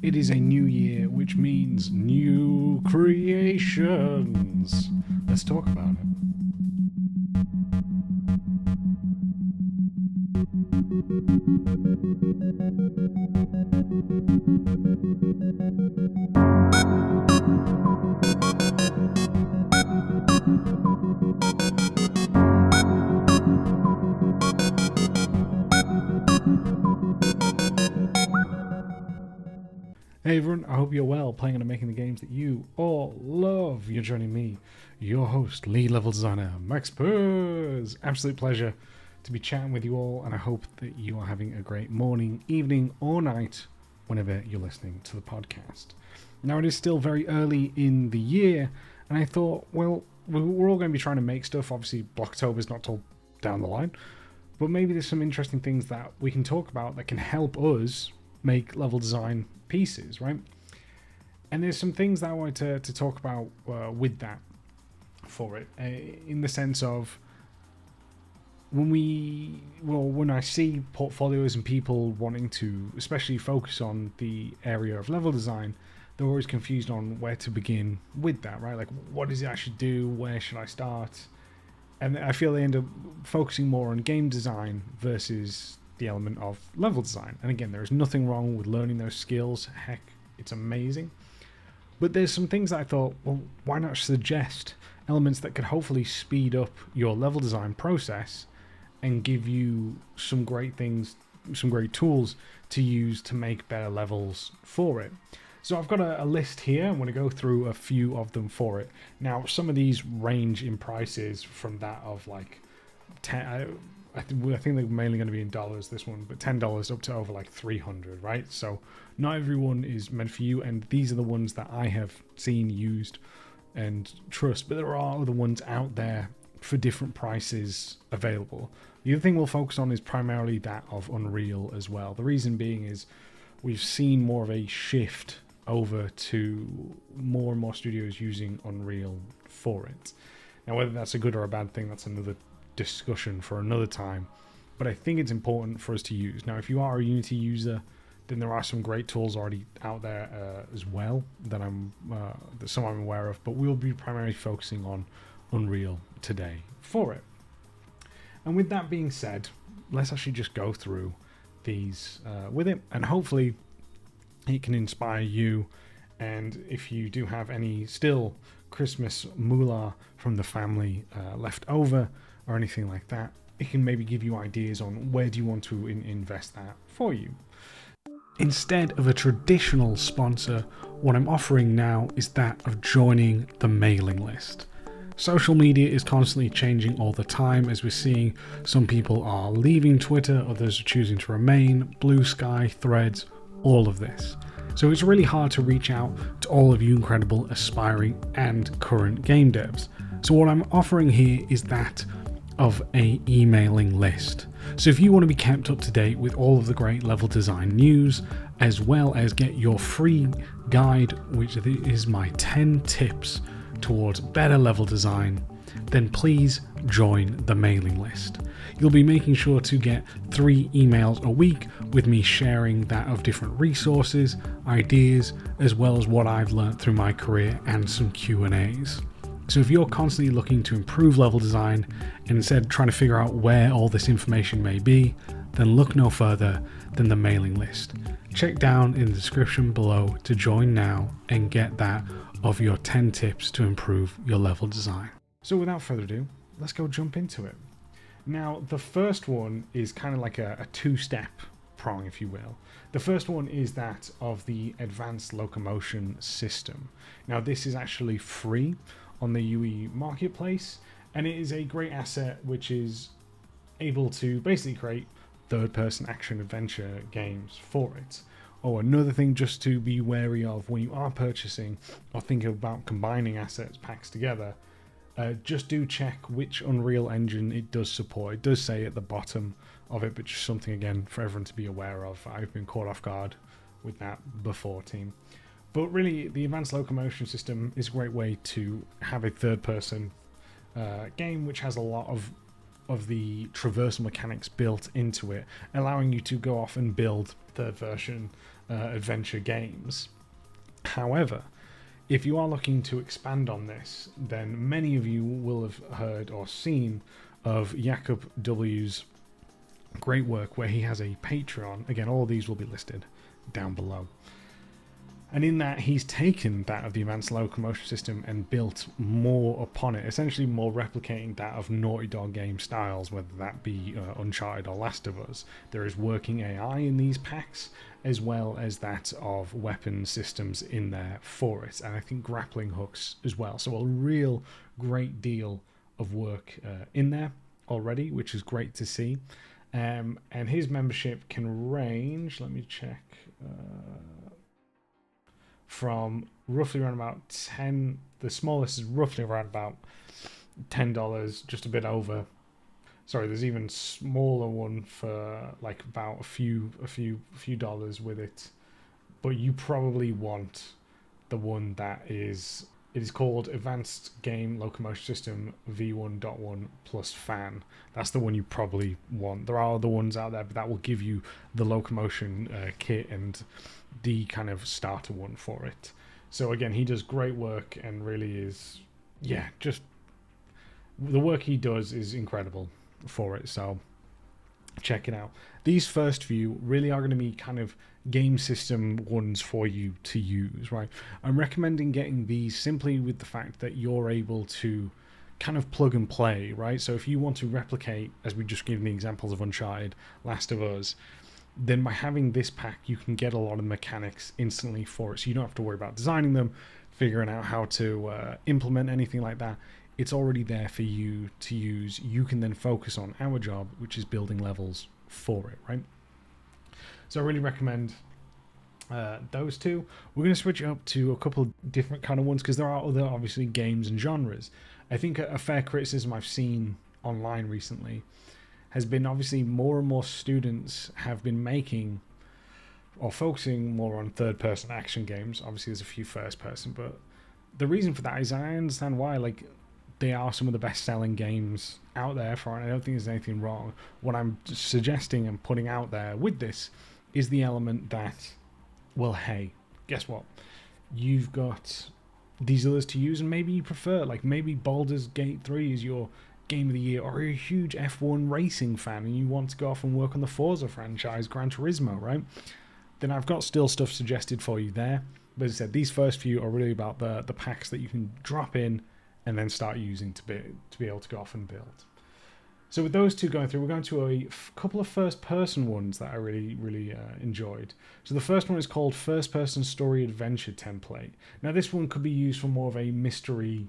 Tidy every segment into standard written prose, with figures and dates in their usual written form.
It is a new year, which means new creations. Let's talk about it. Hey everyone, I hope you're well, playing and making the games that you all love. You're joining me, your host, lead level designer, Max Purrs. Absolute pleasure to be chatting with you all, and I hope that you are having a great morning, evening, or night whenever you're listening to the podcast. Now, it is still very early in the year, and I thought, well, we're all going to be trying to make stuff. Obviously, Blocktober's not till down the line, but maybe there's some interesting things that we can talk about that can help us make level design pieces, right? And there's some things that I wanted to talk about with that for it, in the sense of when I see portfolios and people wanting to especially focus on the area of level design, they're always confused on where to begin with that, right? Like, what does it actually do? Where should I start? And I feel they end up focusing more on game design versus the element of level design. And again, there is nothing wrong with learning those skills. Heck, it's amazing. But there's some things that I thought, well, why not suggest elements that could hopefully speed up your level design process and give you some great things, some great tools to use to make better levels for it. So I've got a list here. I'm going to go through a few of them for it. Now, some of these range in prices from that of like 10, I think they're mainly going to be in dollars, this one, but $10 up to over like 300, right? So not everyone is meant for you, and these are the ones that I have seen, used, and trust. But there are other ones out there for different prices available. The other thing we'll focus on is primarily that of Unreal as well. The reason being is we've seen more of a shift over to more and more studios using Unreal for it. Now, whether that's a good or a bad thing, that's another discussion for another time, but I think it's important for us to use. Now, if you are a Unity user, then there are some great tools already out there as well that some I'm aware of, but we'll be primarily focusing on Unreal today for it. And with that being said, let's actually just go through these with it, and hopefully it can inspire you. And if you do have any still Christmas moolah from the family left over or anything like that, it can maybe give you ideas on where do you want to invest that for you. Instead of a traditional sponsor, what I'm offering now is that of joining the mailing list. Social media is constantly changing all the time, as we're seeing some people are leaving Twitter, others are choosing to remain, Blue Sky, Threads, all of this. So it's really hard to reach out to all of you incredible aspiring and current game devs. So what I'm offering here is that of a emailing list. So if you want to be kept up to date with all of the great level design news, as well as get your free guide, which is my 10 tips towards better level design, then please join the mailing list. You'll be making sure to get 3 emails a week with me sharing that of different resources, ideas, as well as what I've learned through my career and some Q&As. So if you're constantly looking to improve level design and instead trying to figure out where all this information may be, then look no further than the mailing list. Check down in the description below to join now and get that of your 10 tips to improve your level design. So without further ado, let's go jump into it. Now, the first one is kind of like a two-step prong, if you will. The first one is that of the advanced locomotion system. Now, this is actually free on the UE marketplace, and it is a great asset which is able to basically create third-person action adventure games for it. Oh, another thing just to be wary of when you are purchasing or thinking about combining assets packs together, just do check which Unreal Engine it does support. It does say at the bottom of it, but just something again for everyone to be aware of. I've been caught off guard with that before, team. But really, the advanced locomotion system is a great way to have a third-person game which has a lot of of the traversal mechanics built into it, allowing you to go off and build third version adventure games. However, if you are looking to expand on this, then many of you will have heard or seen of Jakob W's great work where he has a Patreon. Again, all of these will be listed down below. And in that, he's taken that of the advanced locomotion system and built more upon it, essentially more replicating that of Naughty Dog game styles, whether that be Uncharted or Last of Us. There is working AI in these packs, as well as that of weapon systems in there for it, and I think grappling hooks as well. So a real great deal of work in there already, which is great to see. And his membership can range, let me check, from roughly around about 10, the smallest is roughly around about $10, just a bit over. Sorry, there's even smaller one for like about a few dollars with it, but you probably want the one that is, it is called Advanced Game Locomotion System V1.1 plus Fan. That's the one you probably want. There are other ones out there, but that will give you the locomotion kit and the kind of starter one for it. So again, he does great work and really is, yeah, just the work he does is incredible for it. So check it out. These first few really are going to be kind of game system ones for you to use, right? I'm recommending getting these simply with the fact that you're able to kind of plug and play, right? So if you want to replicate, as we just given the examples of Uncharted, Last of Us, then by having this pack, you can get a lot of mechanics instantly for it. So you don't have to worry about designing them, figuring out how to implement anything like that. It's already there for you to use. You can then focus on our job, which is building levels for it, right? So I really recommend those two. We're going to switch up to a couple of different kind of ones because there are other, obviously, games and genres. I think a fair criticism I've seen online recently has been obviously more and more students have been making or focusing more on third-person action games. Obviously, there's a few first-person, but the reason for that is I understand why. Like, they are some of the best-selling games out there for it. I don't think there's anything wrong. What I'm suggesting and putting out there with this is the element that, well, hey, guess what? You've got these others to use, and maybe you prefer, like, maybe Baldur's Gate 3 is your game of the year, or you're a huge F1 racing fan and you want to go off and work on the Forza franchise, Gran Turismo, right? Then I've got still stuff suggested for you there. But as I said, these first few are really about the packs that you can drop in and then start using to be able to go off and build. So with those two going through, we're going to a couple of first-person ones that I really enjoyed. So the first one is called First-Person Story Adventure Template. Now this one could be used for more of a mystery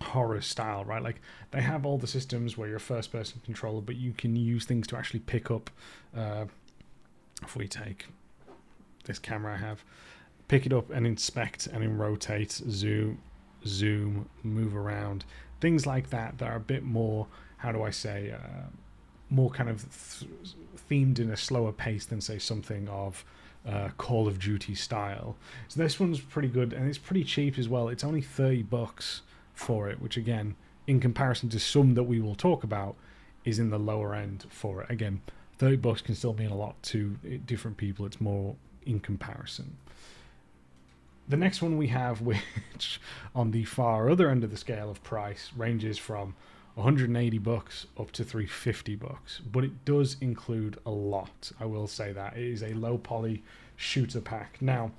horror style, right? Like they have all the systems where you're a first-person controller, but you can use things to actually pick up. If we take this camera I have, pick it up and inspect and then rotate, zoom, move around, things like that are a bit more, how do I say, more kind of themed in a slower pace than say something of Call of Duty style. So this one's pretty good and it's pretty cheap as well. It's only $30 for it, which again, in comparison to some that we will talk about, is in the lower end for it. Again, $30 can still mean a lot to different people. It's more in comparison. The next one we have, which on the far other end of the scale of price, ranges from $180 up to $350, but it does include a lot. I will say that it is a low poly shooter pack. Now,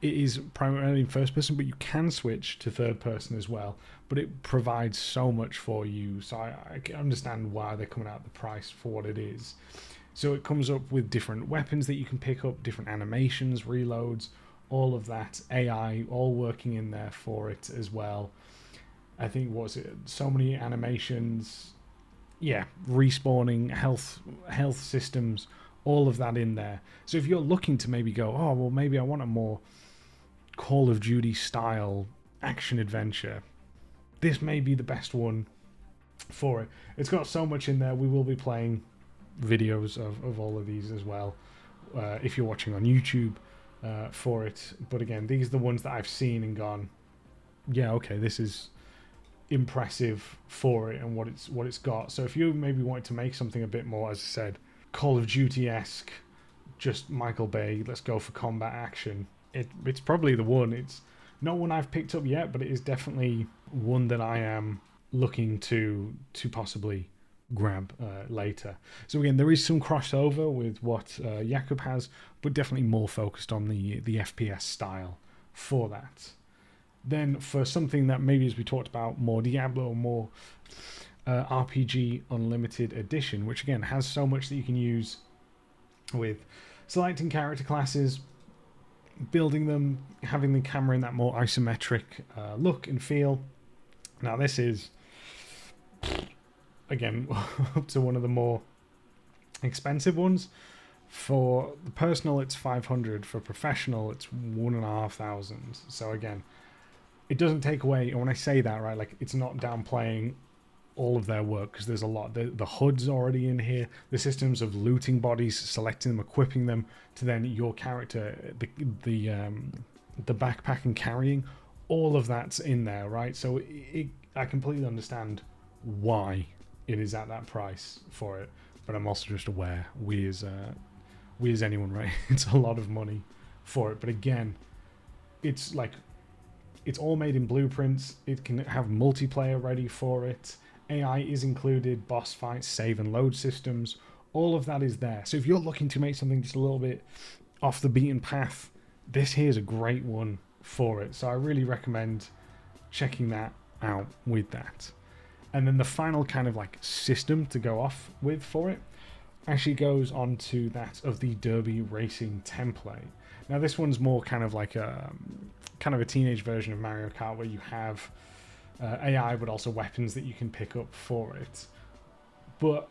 it is primarily in first person, but you can switch to third person as well. But it provides so much for you, so I can understand why they're coming out at the price for what it is. So it comes up with different weapons that you can pick up, different animations, reloads, all of that, AI, all working in there for it as well. I think, what was it, so many animations, yeah, respawning, health systems, all of that in there. So if you're looking to maybe go, oh, well, maybe I want a more Call of Duty style action adventure, this may be the best one for it. It's got so much in there. We will be playing videos of all of these as well, if you're watching on YouTube, for it. But again, these are the ones that I've seen and gone, yeah, okay, this is impressive for it and what it's got. So if you maybe wanted to make something a bit more, as I said, Call of Duty-esque, just Michael Bay, let's go for combat action, it's probably the one. It's not one I've picked up yet, but it is definitely one that I am looking to possibly grab later. So again, there is some crossover with what Jakub has, but definitely more focused on the FPS style for that. Then for something that maybe, as we talked about, more Diablo, more RPG Unlimited Edition, which again has so much that you can use with selecting character classes, building them, having the camera in that more isometric look and feel. Now this is, again, up to one of the more expensive ones. For the personal, it's $500. For professional, it's $1,500. So again, it doesn't take away, and when I say that, right, like, it's not downplaying all of their work, because there's a lot. The HUD's already in here, the systems of looting bodies, selecting them, equipping them to then your character, the backpack and carrying, all of that's in there, right? So I completely understand why it is at that price for it, but I'm also just aware we as anyone, right? It's a lot of money for it, but again, it's like, it's all made in blueprints. It can have multiplayer ready for it. AI is included, boss fights, save and load systems. All of that is there. So if you're looking to make something just a little bit off the beaten path, this here is a great one for it. So I really recommend checking that out with that. And then the final kind of like system to go off with for it actually goes on to that of the Derby Racing template. Now this one's more kind of like a teenage version of Mario Kart, where you have AI, but also weapons that you can pick up for it. But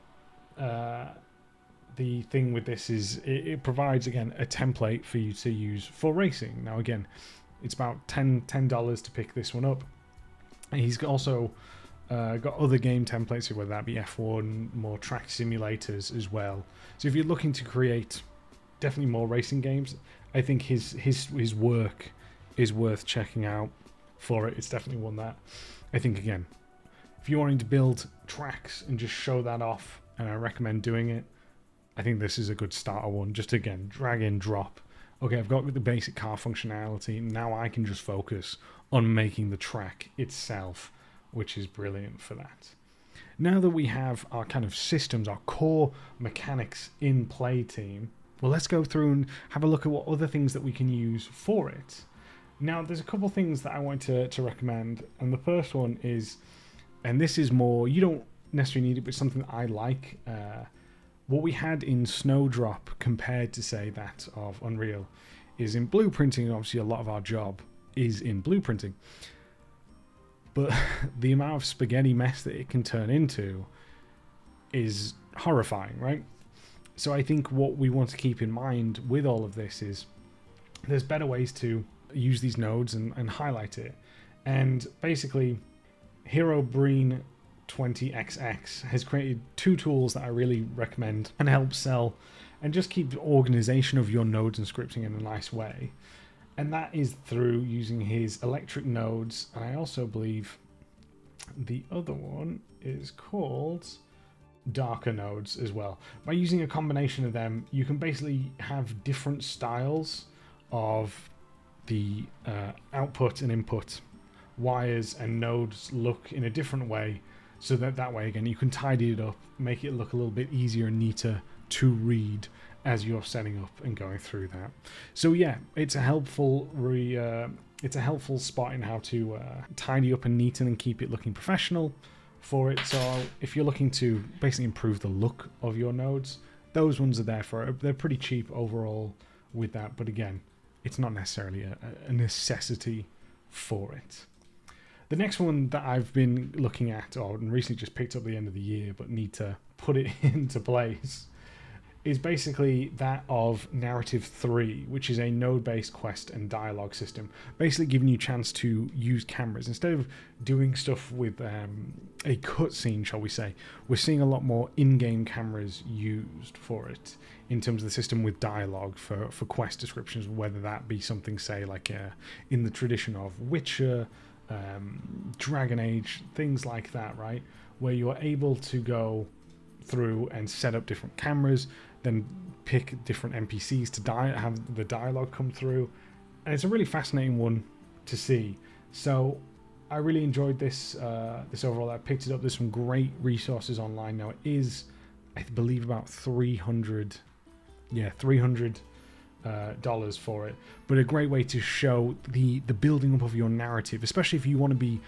the thing with this is it provides, again, a template for you to use for racing. Now again, it's about $10 to pick this one up. And he's also got other game templates, whether that be F1, more track simulators as well. So if you're looking to create definitely more racing games, I think his work is worth checking out for it. It's definitely one that I think, again, if you're wanting to build tracks and just show that off, and I recommend doing it, I think this is a good starter one. Just, again, drag and drop. Okay, I've got the basic car functionality. Now I can just focus on making the track itself, which is brilliant for that. Now that we have our kind of systems, our core mechanics in play, team, well, let's go through and have a look at what other things that we can use for it. Now, there's a couple things that I want to recommend, and the first one is, and this is more, you don't necessarily need it, but something that I like. What we had in Snowdrop compared to, say, that of Unreal is in blueprinting. Obviously, a lot of our job is in blueprinting, but the amount of spaghetti mess that it can turn into is horrifying, right? So I think what we want to keep in mind with all of this is there's better ways to use these nodes and highlight it. And basically, Hero Breen 20XX has created two tools that I really recommend and help sell and just keep the organization of your nodes and scripting in a nice way. And that is through using his electric nodes. And I also believe the other one is called darker nodes as well. By using a combination of them, you can basically have different styles of the output and input wires and nodes look in a different way, so that way, again, you can tidy it up, make it look a little bit easier and neater to read as you're setting up and going through that. So yeah, it's a helpful spot in how to tidy up and neaten and keep it looking professional for it. So if you're looking to basically improve the look of your nodes, those ones are there for it. They're pretty cheap overall with that, but again, it's not necessarily a necessity for it. The next one that I've been looking at, or recently just picked up at the end of the year, but need to put it into place, is basically that of Narrative 3, which is a node-based quest and dialogue system, basically giving you a chance to use cameras. Instead of doing stuff with a cutscene, shall we say, we're seeing a lot more in-game cameras used for it in terms of the system with dialogue for quest descriptions, whether that be something, say, like in the tradition of Witcher, Dragon Age, things like that, right? Where you're able to go through and set up different cameras, then pick different NPCs to have the dialogue come through, and it's a really fascinating one to see. So I really enjoyed this overall. I picked it up. There's some great resources online now. It is, I believe, about $300 dollars for it, but a great way to show the building up of your narrative, especially if you want to be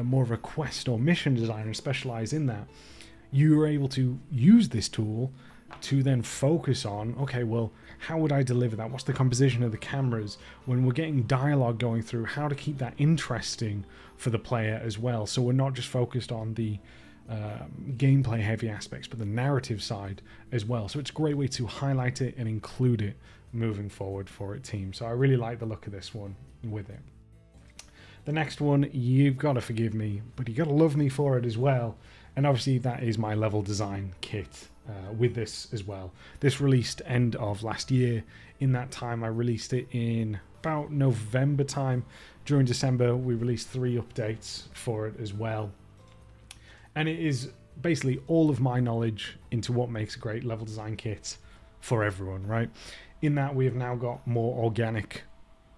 more of a quest or mission designer and specialize in that. You are able to use this tool to then focus on, okay, well, how would I deliver that? What's the composition of the cameras? When we're getting dialogue going through, how to keep that interesting for the player as well. So we're not just focused on the gameplay heavy aspects, but the narrative side as well. So it's a great way to highlight it and include it moving forward for a team. So I really like the look of this one with it. The next one, you've got to forgive me, but you got to love me for it as well. And obviously that is my level design kit with this as well. This released end of last year. In that time, I released it in about November time. During December, we released 3 updates for it as well. And it is basically all of my knowledge into what makes a great level design kit for everyone, right? In that, we have now got more organic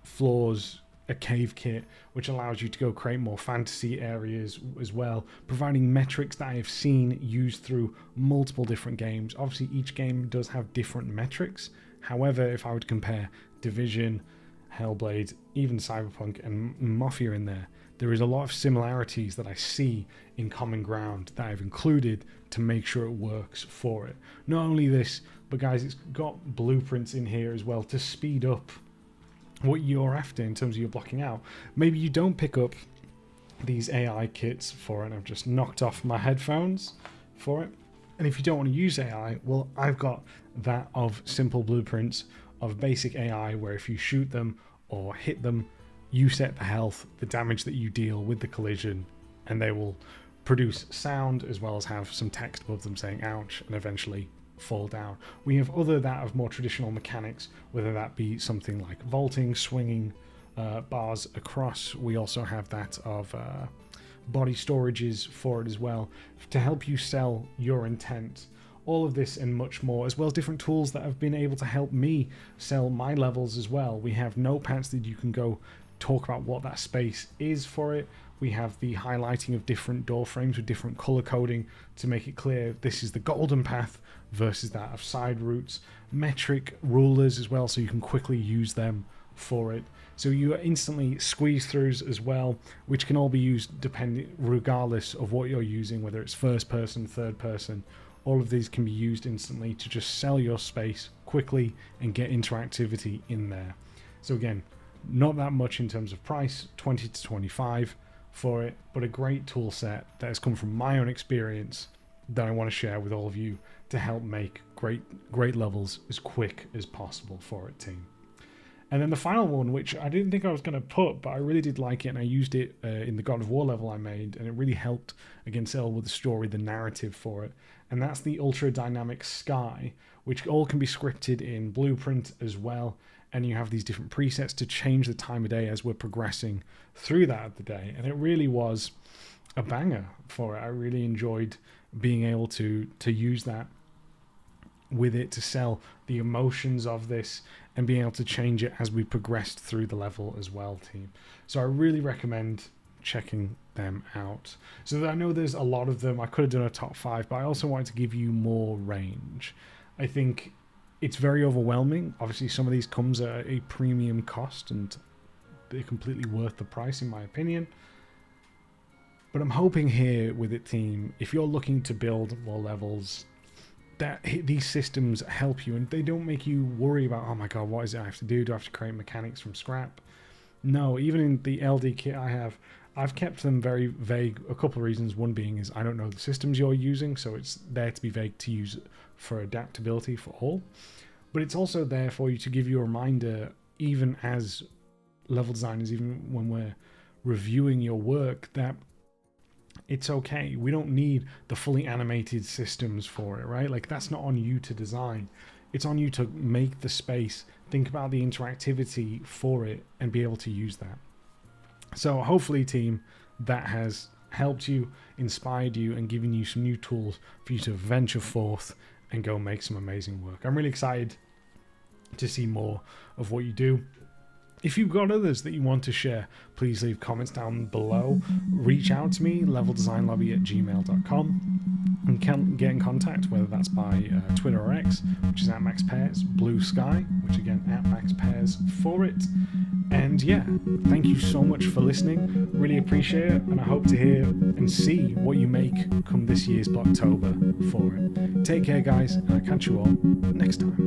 floors, a cave kit, which allows you to go create more fantasy areas as well, providing metrics that I have seen used through multiple different games. Obviously, each game does have different metrics. However, if I would compare Division, Hellblade, even Cyberpunk and Mafia in there, there is a lot of similarities that I see in common ground that I've included to make sure it works for it. Not only this, but guys, it's got blueprints in here as well to speed up what you're after in terms of your blocking out. Maybe you don't pick up these AI kits for it. I've just knocked off my headphones for it. And if you don't want to use AI, well, I've got that of simple blueprints of basic AI where if you shoot them or hit them, you set the health, the damage that you deal with the collision, and they will produce sound as well as have some text above them saying ouch and eventually fall down. We have that of more traditional mechanics, whether that be something like vaulting, swinging bars across. We also have that of body storages for it as well to help you sell your intent. All of this and much more, as well as different tools that have been able to help me sell my levels as well. We have notepads that you can go talk about what that space is for it. We have the highlighting of different door frames with different color coding to make it clear this is the golden path versus that of side routes. Metric rulers as well, so you can quickly use them for it. So you are instantly squeeze throughs as well, which can all be used regardless of what you're using, whether it's first person, third person. All of these can be used instantly to just sell your space quickly and get interactivity in there. So again, not that much in terms of price, 20 to 25 for it, but a great tool set that has come from my own experience that I want to share with all of you to help make great levels as quick as possible for it, team. And then the final one, which I didn't think I was going to put, but I really did like it, and I used it in the God of War level I made, and it really helped, again, sell with the story, the narrative for it. And that's the Ultra Dynamic Sky, which all can be scripted in Blueprint as well. And you have these different presets to change the time of day as we're progressing through that of the day. And it really was a banger for it. I really enjoyed being able to use that with it to sell the emotions of this and being able to change it as we progressed through the level as well, team. So I really recommend checking them out. So I know there's a lot of them. I could have done a top 5, but I also wanted to give you more range. I think it's very overwhelming. Obviously, some of these comes at a premium cost and they're completely worth the price, in my opinion. But I'm hoping here with it, team, if you're looking to build more levels, that these systems help you and they don't make you worry about, oh my god, what is it I have to do? Do I have to create mechanics from scrap? No, even in the LD kit I've kept them very vague. A couple of reasons. One being is I don't know the systems you're using, so it's there to be vague to use for adaptability for all. But it's also there for you to give you a reminder, even as level designers, even when we're reviewing your work, that it's okay. We don't need the fully animated systems for it, right? Like, that's not on you to design. It's on you to make the space, think about the interactivity for it, and be able to use that. So hopefully, team, that has helped you, inspired you, and given you some new tools for you to venture forth and go make some amazing work. I'm really excited to see more of what you do. If you've got others that you want to share, please leave comments down below. Reach out to me, leveldesignlobby@gmail.com, and can get in contact, whether that's by Twitter or X, which is @MaxPairs, Blue Sky, which again, @MaxPairs for it. And yeah, thank you so much for listening. Really appreciate it, and I hope to hear and see what you make come this year's Blocktober for it. Take care, guys, and I'll catch you all next time.